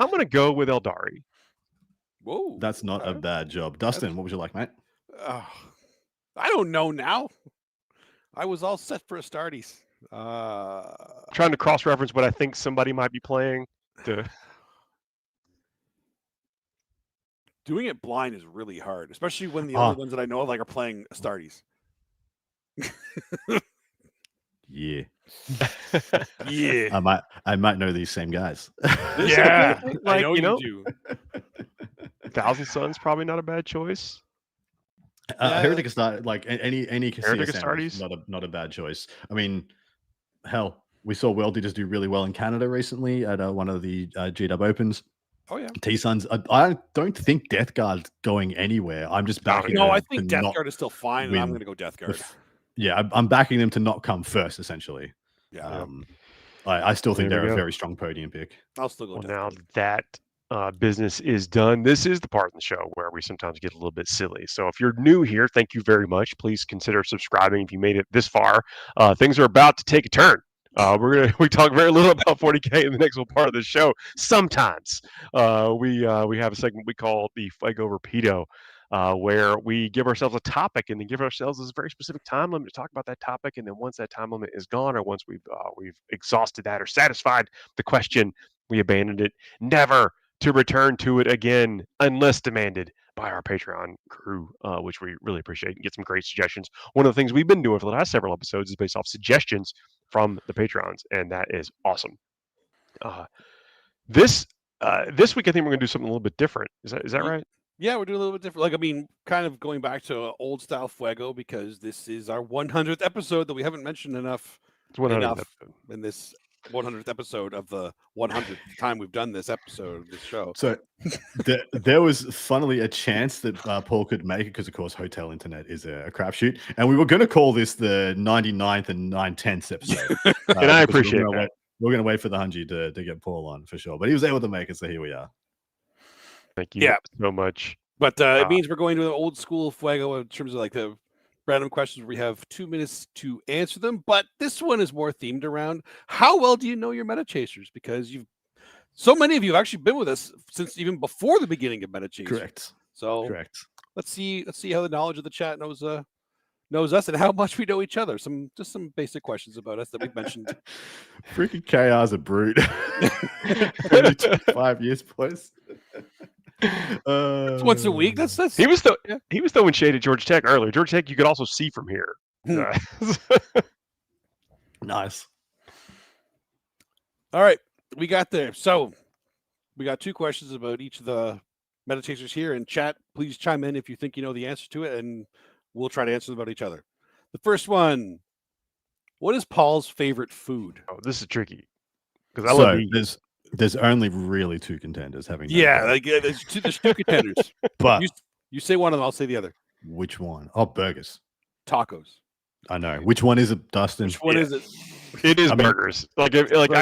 gonna go with Eldari. Whoa. That's not a bad job. Dustin, what would you like, mate? I don't know now. I was all set for Astartes. Trying to cross-reference what I think somebody might be playing. Doing it blind is really hard, especially when the other ones that I know of are playing Astartes. Yeah. Yeah. I might know these same guys. Yeah. Like, I know you do. Thousand Suns probably not a bad choice. Heretic Astartes, like any Heretic CSM, Astartes? not a bad choice. I mean, hell, we saw World Eaters do really well in Canada recently at one of the GW Opens. Oh yeah, T-Suns. I don't think Death Guard's going anywhere. I'm just backing. No, I think Death Guard is still fine, and I'm going to go Death Guard. Yeah, I'm backing them to not come first, essentially. Yeah. I still think There we they're a go. very strong podium pick. I'll still go. Well, Death now Guard. that business is done. This is the part of the show where we sometimes get a little bit silly. So if you're new here, thank you very much. Please consider subscribing if you made it this far. Things are about to take a turn. We talk very little about 40K in the next part of the show. Sometimes we have a segment we call the Fuego Rapido, where we give ourselves a topic and then give ourselves this very specific time limit to talk about that topic. And then once that time limit is gone, or once we've exhausted that or satisfied the question, we abandon it, never to return to it again unless demanded by our Patreon crew, which we really appreciate and get some great suggestions. One of the things we've been doing for the last several episodes is based off suggestions from the Patrons, and that is awesome. This week, I think we're going to do something a little bit different. Is that right? Yeah, we're doing a little bit different. Kind of going back to old style Fuego, because this is our 100th episode that we haven't mentioned enough. It's 100th in this 100th episode of the 100th time we've done this episode of this show. So there was funnily a chance that Paul could make it, because of course hotel internet is a crapshoot, and we were going to call this the 99th and 9/10th episode. And I appreciate that. We're going to wait for the 100 to get Paul on for sure, but he was able to make it, so here we are. Thank you so much. But it means we're going to the old school Fuego in terms of like the random questions where we have 2 minutes to answer them. But this one is more themed around how well do you know your Meta Chasers? Because so many of you have actually been with us since even before the beginning of Meta Chasers. Correct. So Correct. Let's see how the knowledge of the chat knows us and how much we know each other. Some basic questions about us that we've mentioned. Freaking KR's a brute. 5 years, boys. It's once a week. That's he was throwing shade at Georgia Tech earlier. Georgia Tech, you could also see from here. Nice. All right, we got there. So we got 2 questions about each of the Meta Chasers here. And chat, please chime in if you think you know the answer to it, and we'll try to answer them about each other. The first one: what is Paul's favorite food? Oh, this is tricky because I love eating. There's only really 2 contenders having. There's 2 contenders. But you say one of them, I'll say the other. Which one? Oh, burgers. Tacos. I know. Which one is it, Dustin? Which one is it? It is burgers. I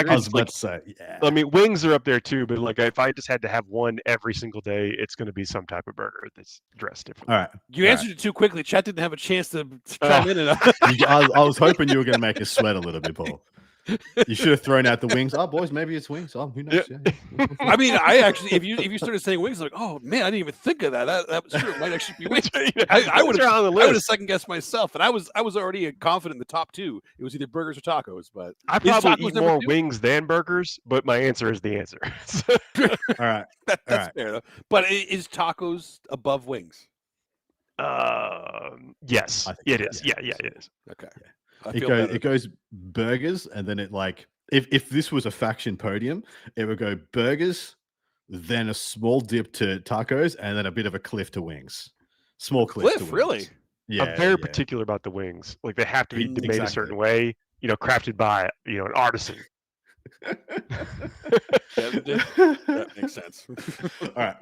was about to say, yeah. I mean, wings are up there too, but like if I just had to have one every single day, it's going to be some type of burger that's dressed differently. All right. You answered it too quickly. Chat didn't have a chance to chime in enough. I was hoping you were going to make us sweat a little bit, Paul. You should have thrown out the wings. Oh, boys, maybe it's wings. Oh, who knows? Yeah. Yeah. I mean, I actually, if you started saying wings, I'm like, oh man, I didn't even think of that. That sure might actually be wings. I would have second guessed myself, and I was already confident in the top two. It was either burgers or tacos, but I probably eat more wings than burgers, but my answer is the answer. All right, that's fair though. But is tacos above wings? Yes, it is. Yeah, it is. Okay. Yeah. It goes burgers, and then it like if this was a faction podium, it would go burgers, then a small dip to tacos, and then a bit of a cliff to wings. Small cliff to wings. Really? Yeah. I'm very particular about the wings. Like they have to be made a certain way, crafted by an artisan. That makes sense. All right.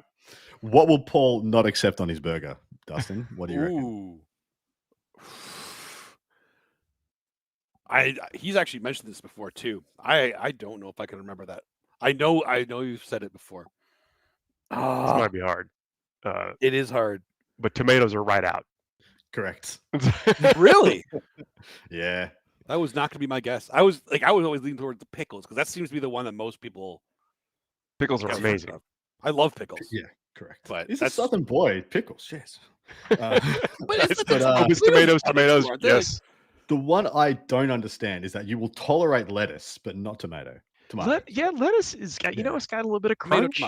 What will Paul not accept on his burger, Dustin? What do you reckon? He's actually mentioned this before too. I don't know if I can remember that. I know you've said it before. This might be hard. It is hard. But tomatoes are right out. Correct. Really? Yeah. That was not going to be my guess. I was always leaning towards the pickles because that seems to be the one that most people. Pickles are amazing. I love pickles. Yeah, correct. But he's a Southern boy. Pickles, yes. But it's tomatoes. Yes. The one I don't understand is that you will tolerate lettuce, but not tomato. Lettuce is got it's got a little bit of crunch,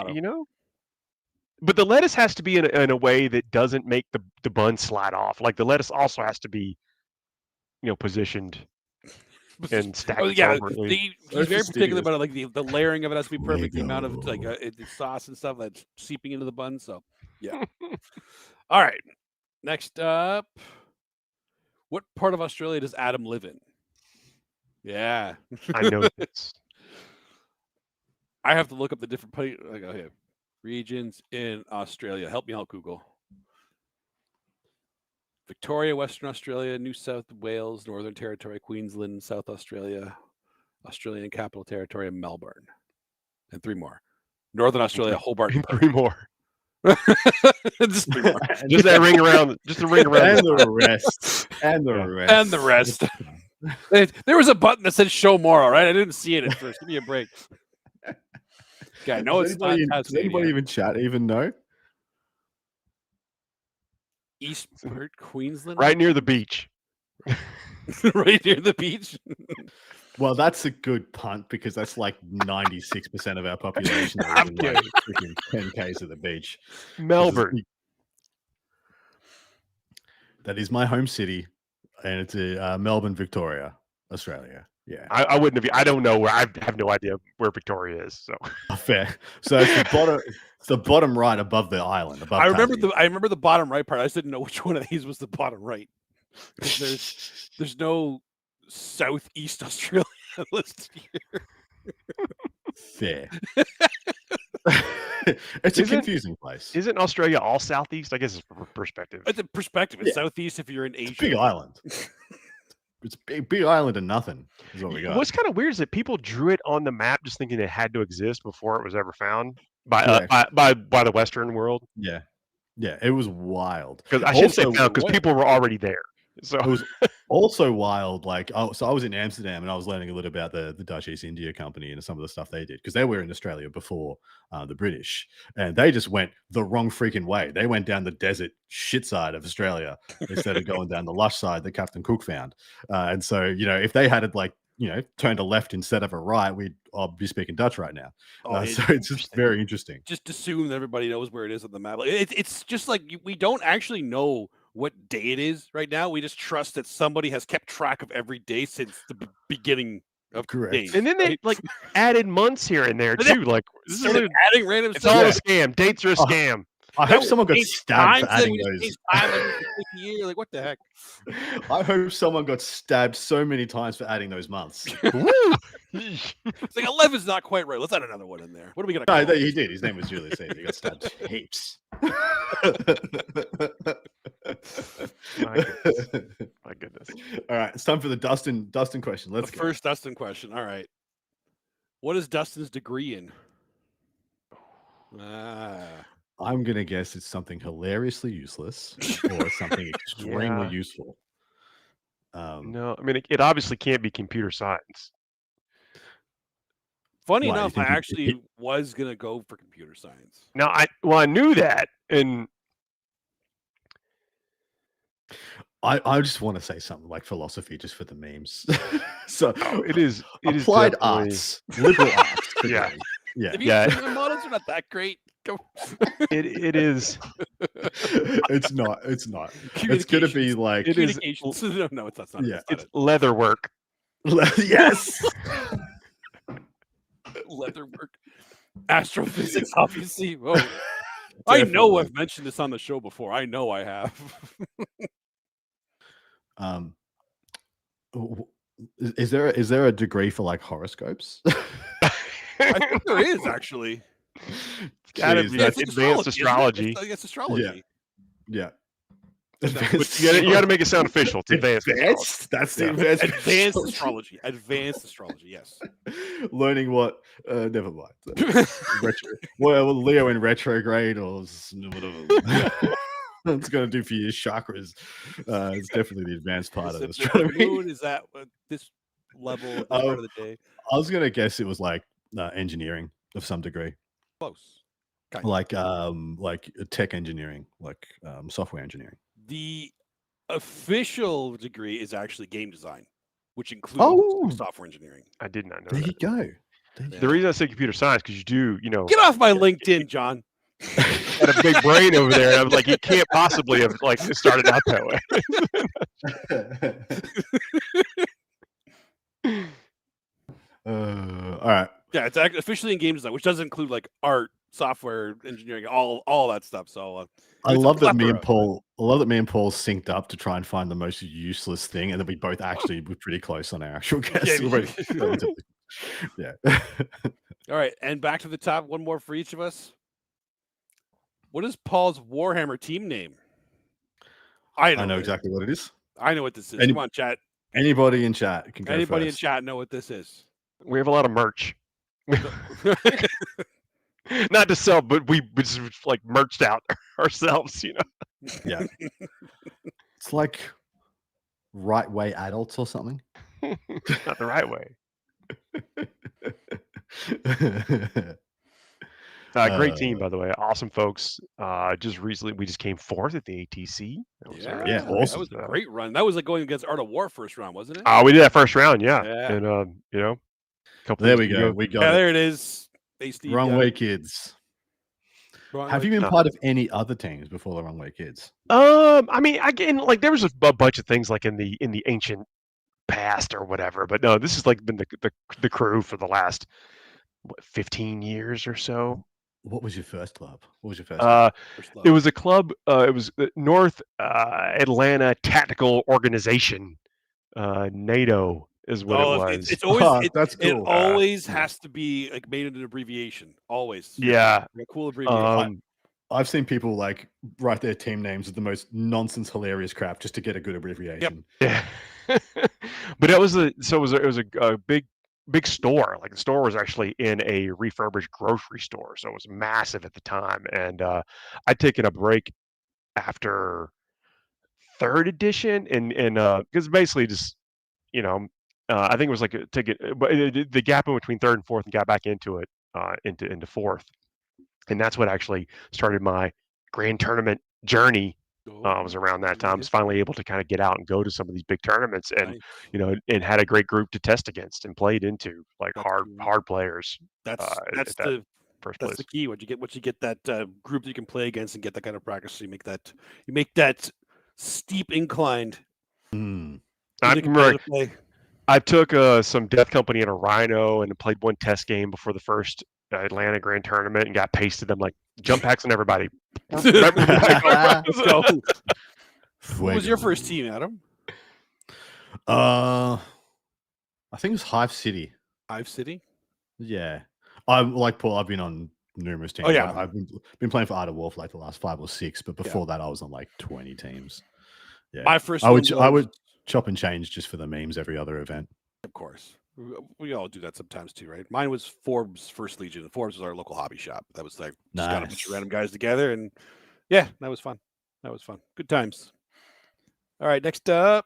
But the lettuce has to be in a way that doesn't make the bun slide off. Like the lettuce also has to be, positioned and stacked. He's very particular about it. Like the layering of it has to be perfect. The amount of the sauce and stuff that's seeping into the bun. So, yeah. All right. Next up, what part of Australia does Adam live in? Yeah, I know this. I have to look up the different regions in Australia. Help me out, Google. Victoria, Western Australia, New South Wales, Northern Territory, Queensland, South Australia, Australian Capital Territory, and Melbourne. And 3 more. Northern Australia, Hobart. 3 more. Just 3 more. Just that ring around. Just a ring around. And the rest. And the rest. There was a button that said show more, all right? I didn't see it at first. Give me a break. Okay, no, it's not. Does anybody even chat even know? Eastport, Queensland? Right near the beach. Right near the beach? Well, that's a good punt because that's like 96% of our population I'm live in freaking 10 Ks of the beach. Melbourne. That is my home city, and it's Melbourne, Victoria, Australia. Yeah, Oh, I wouldn't have. I don't know where. I have no idea where Victoria is. So fair. So it's the bottom. It's the bottom right above the island. Above I remember the bottom right part. I just didn't know which one of these was the bottom right. There's no Southeast Australia listed here. Fair. It's a confusing place. Isn't Australia all southeast? I guess it's perspective. It's a perspective. It's southeast if you're in Asia. It's a big island. It's a big island and nothing is what we got. What's kind of weird is that people drew it on the map just thinking it had to exist before it was ever found by the Western world. Yeah, it was wild. Because I should say found because people were already there. So it was also wild. So I was in Amsterdam and I was learning a little about the Dutch East India Company and some of the stuff they did because they were in Australia before the British, and they just went the wrong freaking way. They went down the desert shit side of Australia instead of going down the lush side that Captain Cook found. And so if they had it turned a left instead of a right, I'll be speaking Dutch right now. So it's just very interesting. Just assume that everybody knows where it is on the map. It's just like we don't actually know what day it is right now. We just trust that somebody has kept track of every day since the beginning of days. And then they added months here and there too. Like adding random stuff. It's all a scam. Dates are a scam. I hope someone got stabbed for adding those. Like what the heck? I hope someone got stabbed so many times for adding those months. It's like 11 is not quite right. Let's add another one in there. What are we gonna? No, he did. His name was Julius Caesar. He got stabbed heaps. My goodness. All right, it's time for the Dustin question. Let's go. First Dustin question. All right. What is Dustin's degree in? I'm gonna guess it's something hilariously useless or something extremely useful. No, I mean it obviously can't be computer science. Funny Why, you enough, I think he- actually was gonna go for computer science. Now, I knew that, and I just want to say something like philosophy just for the memes. So it is applied definitely- arts, liberal arts. Yeah. degree. Yeah. If you Yeah. my models are not that great. Go. it is. It's not. It's not. It's gonna be Communications. like It is. Communications. No, it's not. Yeah. It's leather work. yes. leather work. Astrophysics, obviously. Oh, I know Definitely. I've mentioned this on the show before. I know I have. Is there a degree for like horoscopes? I think there is actually. Gotta Jeez, be that's- like advanced astrology, isn't it? astrology. It's astrology. yeah. But you got to make it sound official. It's advanced astrology. Advanced. That's the Yeah. advanced. Advanced astrology. Advanced astrology. Yes. Learning what? Never mind. Retro, well, Leo in retrograde or whatever. It's going to do for your chakras. It's definitely the advanced part of Is it astronomy. moon? Is that what this level this part of the day? I was going to guess it was like engineering of some degree, Close. Kind of. like tech engineering, like software engineering. The official degree is actually game design, which includes Oh. software engineering. I did not know There that. you go. The reason I say computer science because you do, Get off my LinkedIn, John. had a big brain over there. And I was like, you can't possibly have like started out that way. All right. Yeah, it's officially in game design, which does include like art, software engineering, all that stuff. So I it's a love that me and plethora. Paul. I love that me and Paul synced up to try and find the most useless thing, and then we both actually were pretty close on our actual guess. Yeah, Yeah. All right, and back to the top. One more for each of us. What is Paul's Warhammer team name? I know exactly what it is. I know what this is. Any- Come on, chat. Anybody in chat can go Anybody in first. chat know what this is? We have a lot of merch. Not to sell, but we just like merched out ourselves, you know. Yeah. It's like right way adults or something. Not the right way. Great team, by the way. Awesome folks. Just recently, we just came fourth at the ATC. That was Yeah, Yeah, that awesome. was a great run. That was like going against Art of War first round, wasn't it? We did that first round, yeah. Yeah. And you know, a couple. There things we to go. We got Yeah, it. there it is. Hey, Steve, Wrong got way it. kids. Wrong Have way. you been No. part of any other teams before the Wrong Way Kids? I mean, again, like there was a bunch of things like in the ancient past or whatever, but no, this has like been the crew for the last 15 years or so. What was your first club? What was your first club? First It love. was a club. It was the North Atlanta Tactical Organization. NATO is what it was. It's always Ah, it, that's it cool. always Yeah. has to be like made an abbreviation. Always. Yeah. Like a cool abbreviation. I've seen people like write their team names with the most nonsense, hilarious crap just to get a good abbreviation. Yeah. But it was a big store. Like the store was actually in a refurbished grocery store, so it was massive at the time. And I'd taken a break after third edition, and because basically just I think it was like a ticket, but the gap in between third and fourth, and got back into it into fourth, and that's what actually started my grand tournament journey. Was around that time. I was finally able to kind of get out and go to some of these big tournaments, and Nice. and had a great group to test against and played into, like That's hard cool. hard players. That's at that the first that's place. the key. Once you get that group that you can play against and get that kind of practice, you make that steep inclined. Hmm. I into remember competitive play. I took some Death Company and a Rhino and played one test game before the first Atlanta Grand Tournament and got pasted. I'm like, jump packs on everybody. Let's go. Who was your Fuego. first team, Adam? I think it was Hive City. Hive City. Yeah. I'm like Paul, I've been on numerous teams. Oh, yeah. I've been playing for Art of War for like the last 5 or 6, but before that I was on like 20 teams. Yeah. My first I would one was- chop and change just for the memes every other event. Of course. We all do that sometimes too, right? Mine was Forbes First Legion. Forbes was our local hobby shop. That was like just got a bunch Nice. of random guys together, and yeah, that was fun. Good times. All right, next up.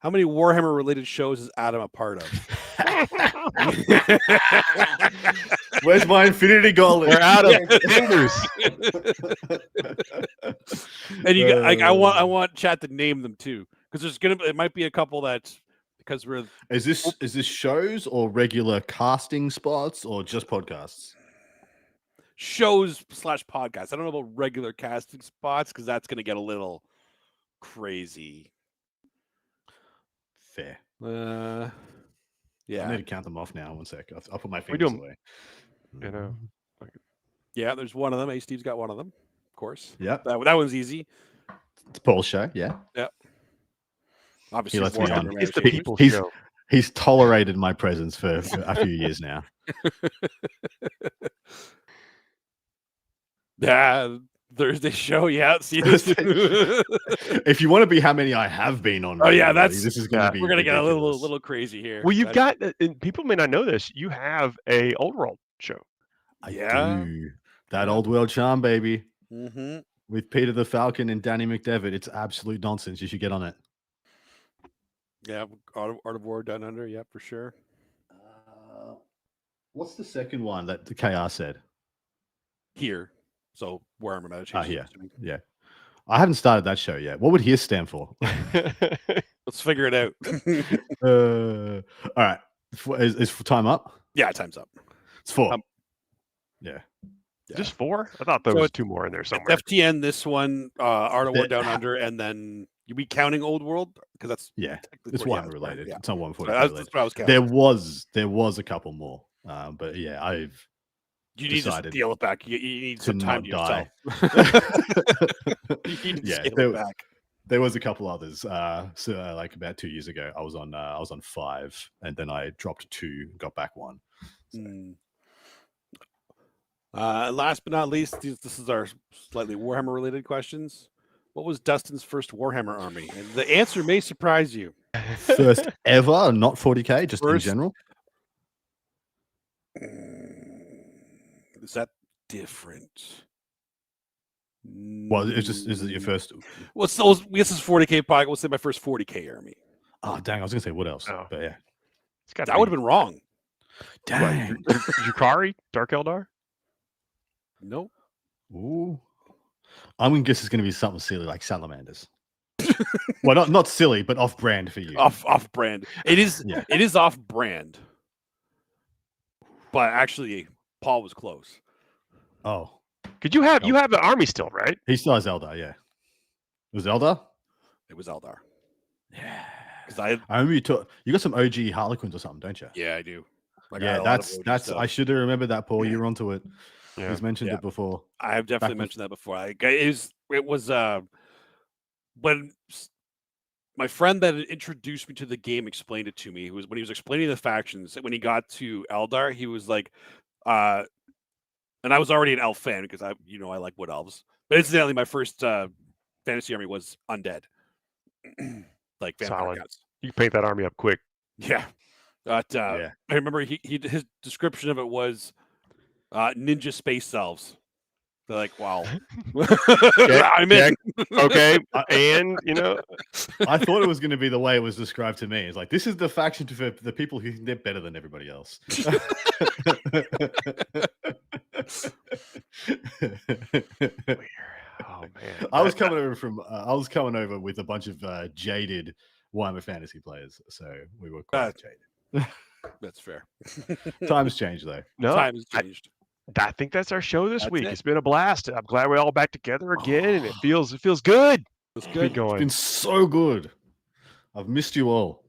How many Warhammer related shows is Adam a part of? Where's my Infinity Gauntlet? We're out of fingers. And you, I want chat to name them too, because it might be a couple that because we're. Is this shows or regular casting spots or just podcasts? Shows / podcasts. I don't know about regular casting spots because that's going to get a little crazy. Fair. Yeah. I need to count them off now. 1 sec. I'll put my fingers away. You know. Yeah, there's one of them. Hey, Steve's got one of them, of course. Yep. That one's easy. It's Paul's show. Yeah. Yep. Obviously, He lets me on. It's the people's show. He's tolerated my presence for a few years now. Yeah, Thursday show. Yeah, see this. If you want to be how many I have been on. Oh yeah, this is going to be. We're going to ridiculous. get a little crazy here. Well, you've got, and people may not know this. You have a old world show. I do. That old world charm, baby. Mm-hmm. With Peter the Falcon and Danny McDevitt. It's absolute nonsense. You should get on it. Yeah, Art of War Down Under. Yeah, for sure. What's the second one that the KR said? Here. So Warhammer Meta Chasers. Yeah. I haven't started that show yet. What would HERE stand for? Let's figure it out. All right. Is time up? Yeah, time's up. It's 4. Yeah. Just 4? I thought there was 2 more in there somewhere. FTN, this one, Art of War Down Under, and then you be counting Old World because that's it's Warhammer related. Yeah. It's not 140. That's what I was counting. There was a couple more, but yeah, I've. You need to steal it back. You need some time to yourself. You need to steal it back. There was a couple others. So like about 2 years ago, I was on 5, and then I dropped 2, got back 1. So. Last but not least, this is our slightly Warhammer related questions. What was Dustin's first Warhammer army? And the answer may surprise you. First ever, not 40k, just in general. Is that different? Well, is it your first? Well, so this is 40k pocket. We'll say my first 40k army. Oh dang! I was gonna say what else, but yeah, that would have been wrong. Dang, Yukari, Dark Eldar. Nope. Ooh, I'm gonna guess it's gonna be something silly like salamanders. Well, not silly, but off brand for you. Off brand. It is. Yeah. It is off brand. But actually, Paul was close. Oh, could you have an army still, right? He still has Eldar. Yeah, it was Eldar. It was Eldar. Yeah, because I remember you got some OG Harlequins or something, don't you? Yeah, I do. Yeah, that's. I should have remembered that, Paul. You're onto it. Yeah. He's mentioned it before. I have definitely mentioned that before. It was when my friend that introduced me to the game explained it to me. When he was explaining the factions, when he got to Eldar, he was like, and I was already an elf fan because I like wood elves. But incidentally, my first fantasy army was undead, like vampire cats. You can paint that army up quick. Yeah, but I remember his description of it was ninja space elves. They're like, wow. I'm in. Okay. And, I thought it was going to be the way it was described to me. It's like, this is the faction for the people who think they're better than everybody else. Oh, man. I was coming over with a bunch of jaded Warhammer fantasy players. So we were quite jaded. That's fair. Times changed, though. No, time has changed. I think that's our show this week. It's been a blast. I'm glad we're all back together again, and it feels good. It's good. Going. It's been so good. I've missed you all.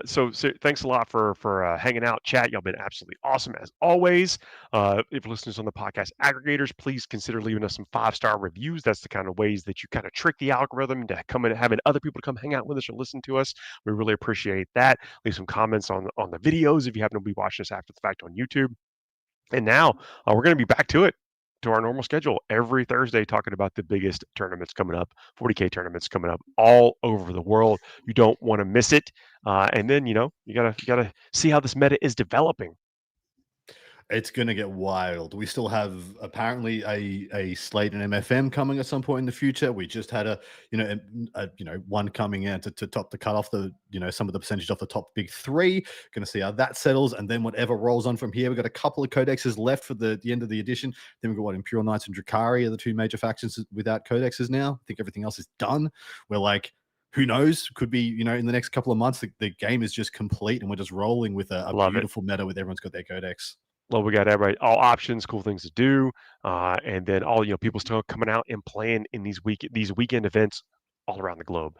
So thanks a lot for hanging out, chat. Y'all been absolutely awesome as always. If listeners on the podcast aggregators, please consider leaving us some 5-star reviews. That's the kind of ways that you kind of trick the algorithm to come in, having other people to come hang out with us or listen to us. We really appreciate that. Leave some comments on the videos if you happen to be watching us after the fact on YouTube. And now we're going to be back to our normal schedule every Thursday, talking about the biggest tournaments coming up, 40K tournaments coming up all over the world. You don't want to miss it. And then, you gotta see how this meta is developing. It's going to get wild. We still have apparently a slate in MFM coming at some point in the future. We just had a one coming in to top the cut off the some of the percentage off the top big three. Going to see how that settles, and then whatever rolls on from here. We've got a couple of codexes left for the end of the edition. Then we've got Imperial Knights and Drukhari are the two major factions without codexes now. I think everything else is done. We're like, who knows? Could be, in the next couple of months, the game is just complete and we're just rolling with a beautiful meta with everyone's got their codex. Well, we got everybody, all options, cool things to do, and then all people still coming out and playing in these weekend events all around the globe.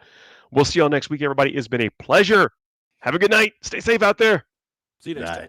We'll see y'all next week, everybody. It's been a pleasure. Have a good night. Stay safe out there. See you next time.